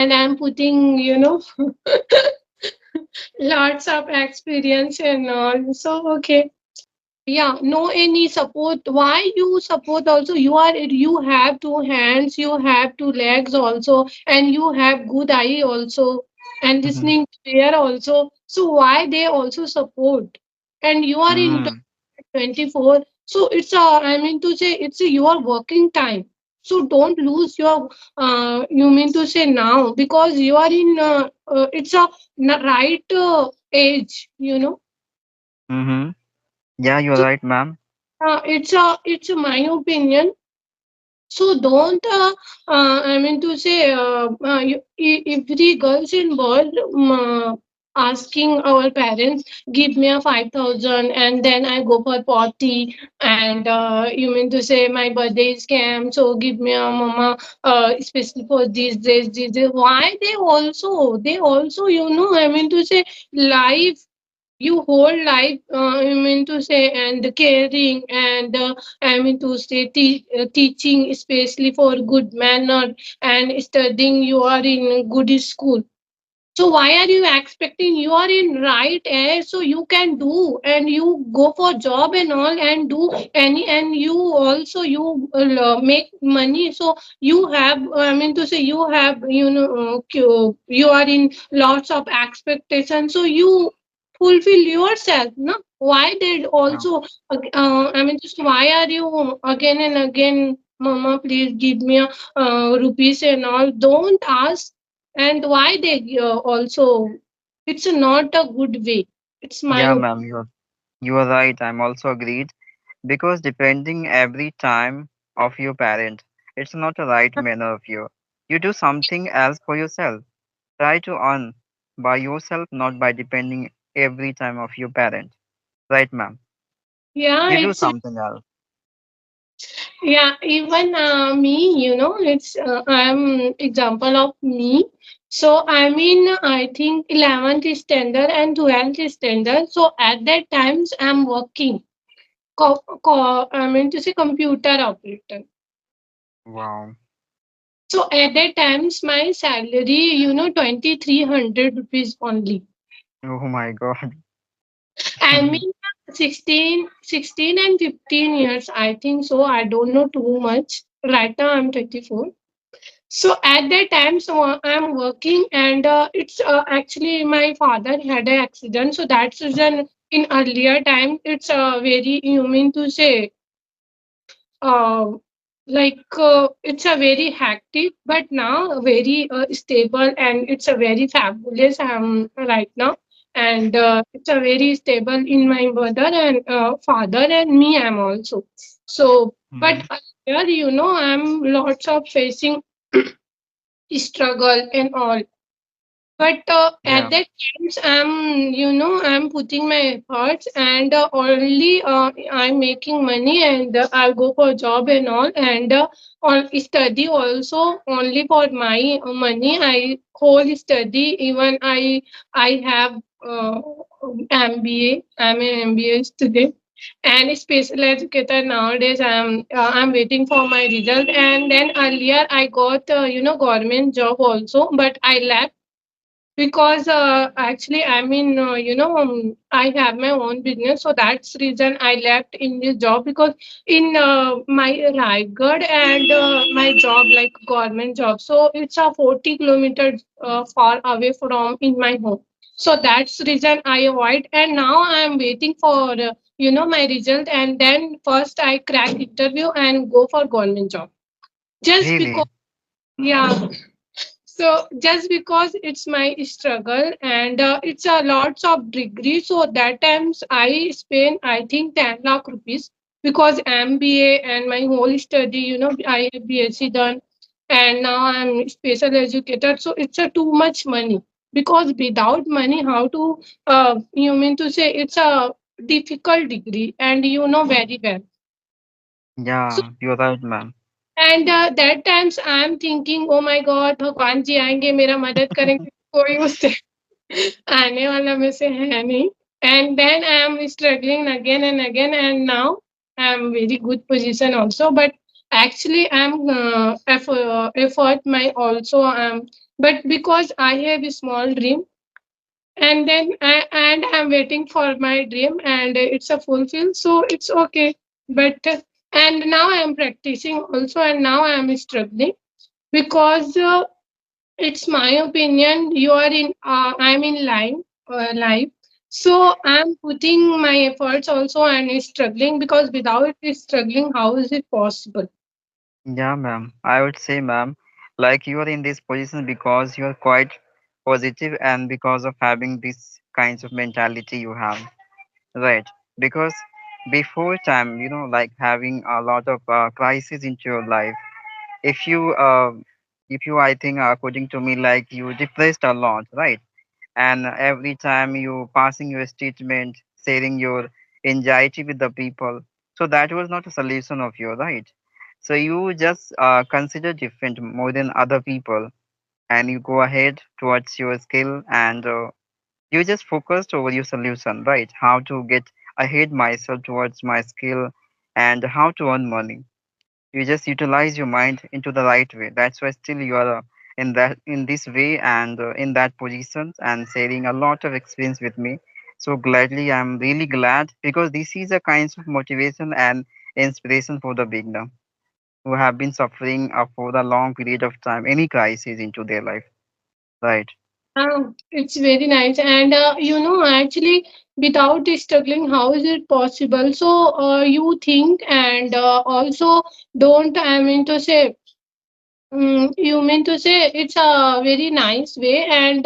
and I'm putting, lots of experience and all. So okay. Yeah, no any support. Why you support also? You have two hands, you have two legs also, and you have good eye also, and Mhm. listening clear also. So why they also support? And you are in Mm. 24. So it's a, I mean to say, it's a, your working time. So don't lose your, you mean to say now, because you are in, it's a right age. Mm-hmm. Yeah, you're So right, ma'am. it's my opinion. So don't, I mean to say, every girls in world asking our parents, give me a 5,000 and then I go for party, and you mean to say my birthday is came, so give me a mama, especially for these days, these days. Why they also, I mean to say, life, you whole life, I mean to say, and caring, and I mean to say, teaching, especially for good manner, and studying, you are in good school. So why are you expecting? You are in right age, so you can do, and you go for job and all, and do any, and you also, you make money. So you have, I mean to say, you have, you are in lots of expectations, so you fulfill yourself, no? Why did Yeah. also, I mean, just why are you again and again, mama, please give me a rupees and all? Don't ask. And why they also, it's not a good way. It's my Yeah, opinion. ma'am, you are right. I'm also agreed because depending every time of your parent, it's not a right manner of you. You do something else for yourself. Try to earn by yourself, not by depending every time of your parent. Right, ma'am? Yeah, You do it's, something else. yeah, even me, it's, I'm example of me. So I'm in, I think, 11th standard and 12th standard. So at that times I'm working. I mean to say, computer operator. Wow. So at that times my salary, 2,300 rupees only. Oh my God. I mean, 16 and 15 years, I think so. I don't know too much. Right now, I'm 24. So at that time, so I'm working, and it's actually my father had an accident. So that's reason in earlier time, it's very, you mean to say, uh, it's a very hectic, but now very stable, and it's a very fabulous right now, and it's a very stable in my mother and father, and me I'm also. So but Mhm. here, I'm lots of facing struggle and all, but at Yeah. that times, I'm putting my efforts, and only I'm making money, and I'll go for job and all, and on study also only for my money. I whole study, even I have MBA. I'm an MBA student and special educator nowadays. I'm waiting for my result, and then earlier I got government job also, but I left because actually I mean I have my own business, so that's reason I left in this job, because in my Raigad, and my job like government job, so it's a 40 kilometers far away from in my home. So that's reason I avoid, and now I am waiting for my result, and then first I crack interview and go for government job, just because. Really? Yeah, so just because it's my struggle, and it's a lots of degree, so that times I spend, I think, 10 lakh rupees, because MBA and my whole study, I have BSc done, and now I'm special educator. So it's a too much money, because without money, how to, you mean to say, it's a difficult degree, and very well. So Yeah, you're right, ma'am. and that times I'm thinking, oh my God, भगवान जी आएंगे मेरा मदद करेंगे, कोई उससे आने वाला में से है नहीं. And then I am struggling again and again, and now I am very good position also. But actually, I'm effort my also. but because I have a small dream, and and I'm waiting for my dream, and it's a fulfill, so it's okay. But and now I am practicing also, and now I am struggling because it's my opinion. You are in, I'm in line, life. So I'm putting my efforts also and struggling, because without struggling, how is it possible? Yeah, ma'am. I would say, ma'am, like you are in this position because you are quite positive and because of having this kinds of mentality you have, right? Because before time, like having a lot of crisis into your life, if you, I think, according to me, like you depressed a lot, right? And every time you passing your statement, sharing your anxiety with the people, so that was not a solution of your, right? So you just consider different more than other people, and you go ahead towards your skill, and you just focused over your solution, right? How to get ahead myself towards my skill, and how to earn money. You just utilize your mind into the right way. That's why still you are in this way, and in that position, and sharing a lot of experience with me. So gladly, I'm really glad, because this is a kind of motivation and inspiration for the beginner who have been suffering for a long period of time any crisis into their life, right? It's very nice. And actually, without struggling, how is it possible? So, you think, and also don't, I mean to say, you mean to say it's a very nice way, and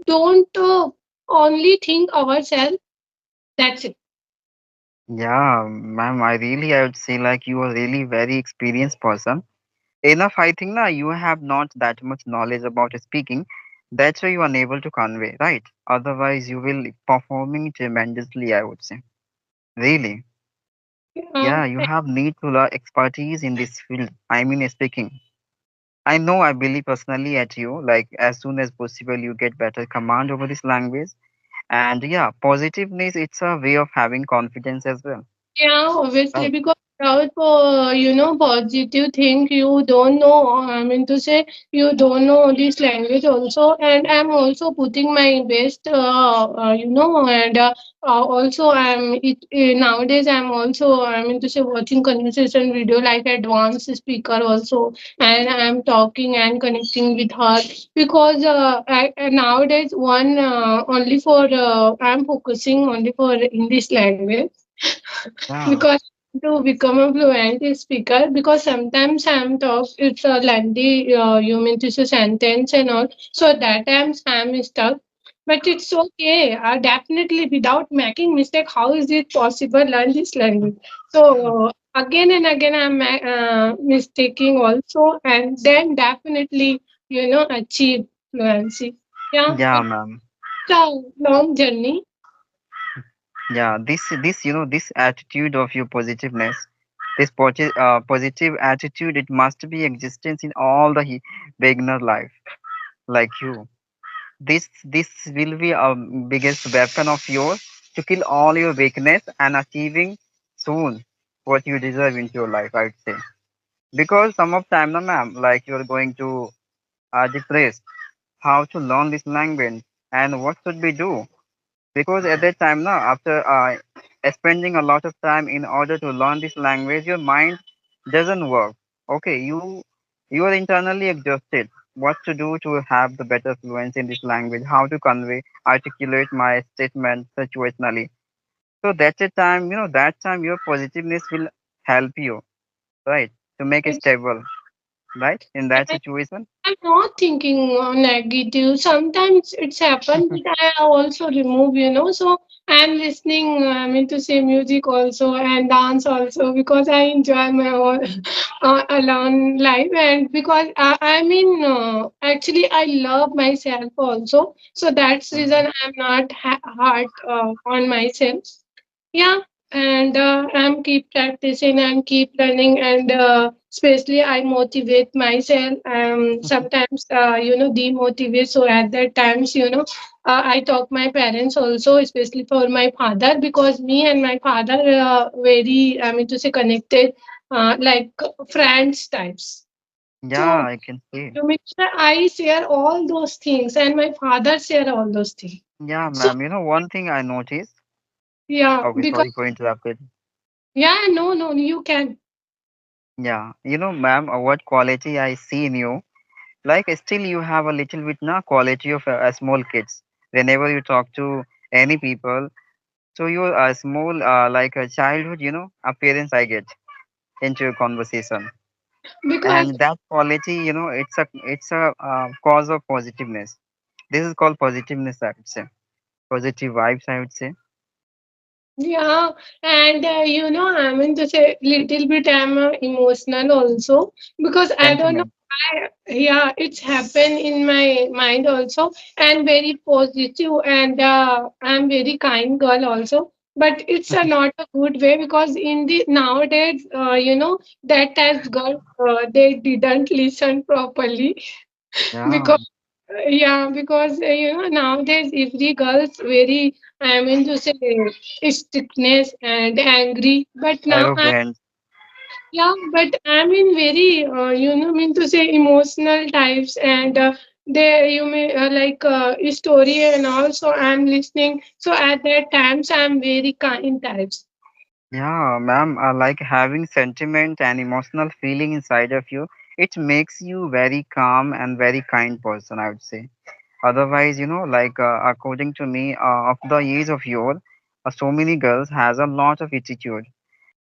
don't only think ourselves. That's it. Yeah, ma'am, I would say like you are really very experienced person. Enough, I think, na, you have not that much knowledge about speaking. That's why you are unable to convey, right? Otherwise, you will performing tremendously, I would say. Really. Uh, Yeah, you have need to learn expertise in this field. I mean, speaking. I know, I believe personally at you, like as soon as possible, you get better command over this language. And yeah, positiveness, it's a way of having confidence as well, Yeah, obviously, right? because without positive thing, you don't know. I mean to say, you don't know this language also, and I'm also putting my best. And also nowadays I'm also, I mean to say, watching conversation video like advanced speaker also, and I'm talking and connecting with her, because nowadays one only for I'm focusing only for English language, Yeah, because to become a fluent speaker, because sometimes I'm talk it's a lengthy, you mean to say sentence and all, so that times I'm stuck. But it's okay, definitely without making mistake, how is it possible learn this language? So again and again I'm mistaking also, and then definitely achieve fluency. Yeah, yeah, it's ma'am. a long journey. Yeah, this attitude of your positiveness, this positive attitude, it must be existence in all the beginner life, like you. This will be a biggest weapon of yours to kill all your weakness and achieving soon what you deserve into your life, I would say. Because some of time, na ma'am, like you're going to depressed, how to learn this language and what should we do? Because at that time now, after spending a lot of time in order to learn this language, your mind doesn't work. Okay, you are internally exhausted. What to do to have the better fluency in this language? How to convey, articulate my statement situationally? So that's a time, that time your positiveness will help you, right, to make it It's stable, right, in that situation. I'm not thinking negative. Sometimes it's happened, but I also remove, So I'm listening, I mean to say music also and dance also, because I enjoy my own alone life, and because I mean, actually I love myself also. So that's reason I'm not hard on myself. Yeah, and I'm keep practicing and keep learning, and especially I motivate myself. Sometimes demotivate. So at that times, I talk my parents also, especially for my father, because me and my father very, I mean to say, connected, like friends types. Yeah, So I can see. to make sure I share all those things and my father share all those things. Yeah, So ma'am. One thing I noticed. yeah, Okay, because sorry for interrupted. yeah, no, no, you can. Yeah, ma'am, what quality I see in you. Like, still you have a little bit na quality of small kids. Whenever you talk to any people, so you're a small, like a childhood, appearance I get into your conversation. Because And that quality, it's a cause of positiveness. This is called positiveness, I would say. Positive vibes, I would say. yeah, and I mean to say little bit I'm emotional also because I don't know Sentiment. why. Yeah, it's happened in my mind also, and very positive, and I'm very kind girl also. But it's not a good way because in the nowadays, that type girl they didn't listen properly Yeah, because yeah, because nowadays every girl's very I mean to say strictness and angry. But now I arrogant. yeah, but I'm in very mean to say emotional types and they you may like story and also I'm listening. So at that times I'm very kind types. Yeah, ma'am, like having sentiment and emotional feeling inside of you, it makes you very calm and very kind person, I would say. Otherwise, like according to me, of the age of your, so many girls has a lot of attitude.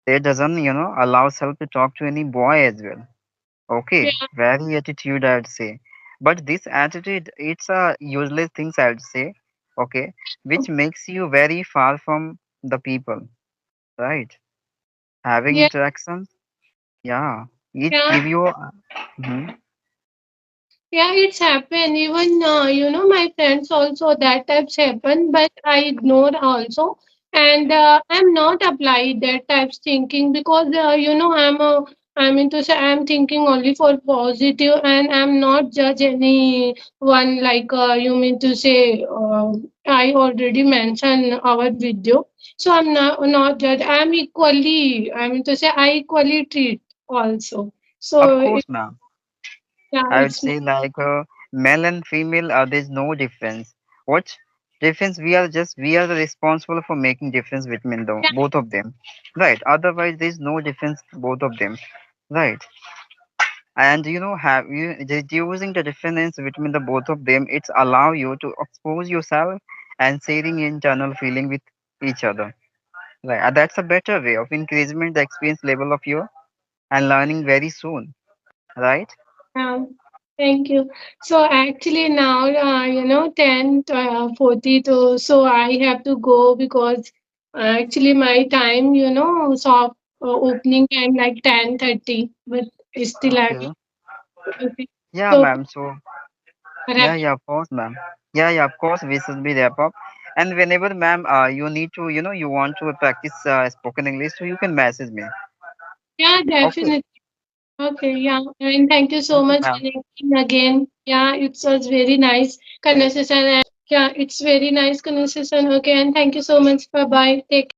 They doesn't, allow self to talk to any boy as well. Okay, Yeah, very attitude, I would say. But this attitude, it's a useless things, I would say. Okay, which makes you very far from the people, right? Having yeah, interactions, yeah, it yeah. give you. Mhm. Yeah, it's happened. Even my friends also that types happen, but I ignore also, and I'm not applied that types thinking because I'm into say I'm thinking only for positive, and I'm not judge any one like you mean to say I already mentioned our video, so I'm not judge. I mean to say I equally treat also. Of So course, ma'am. yeah, I would it's say like male and female, there's no difference. What difference? We are the responsible for making difference between the yeah, both of them, right? Otherwise, there's no difference both of them, right? And have you reducing the difference between the both of them? It's allow you to expose yourself and sharing internal feeling with each other. Right, that's a better way of increasing the experience level of you and learning very soon, right? Thank you. So actually now, 10, 42, so I have to go because actually my time, shop opening time like 10:30, but still I Okay. okay. Yeah, So, ma'am. So yeah, right. yeah, of course, ma'am. Yeah, yeah, of course, we should be wrap up. And whenever, ma'am, you need to, you want to practice spoken English, so you can message me. Yeah, Okay. definitely. Okay, yeah. And thank you so Okay, much ma'am. connecting again. Yeah, it was very nice conversation. And yeah, it's very nice conversation. Okay, and thank you so much. Bye bye. Take care.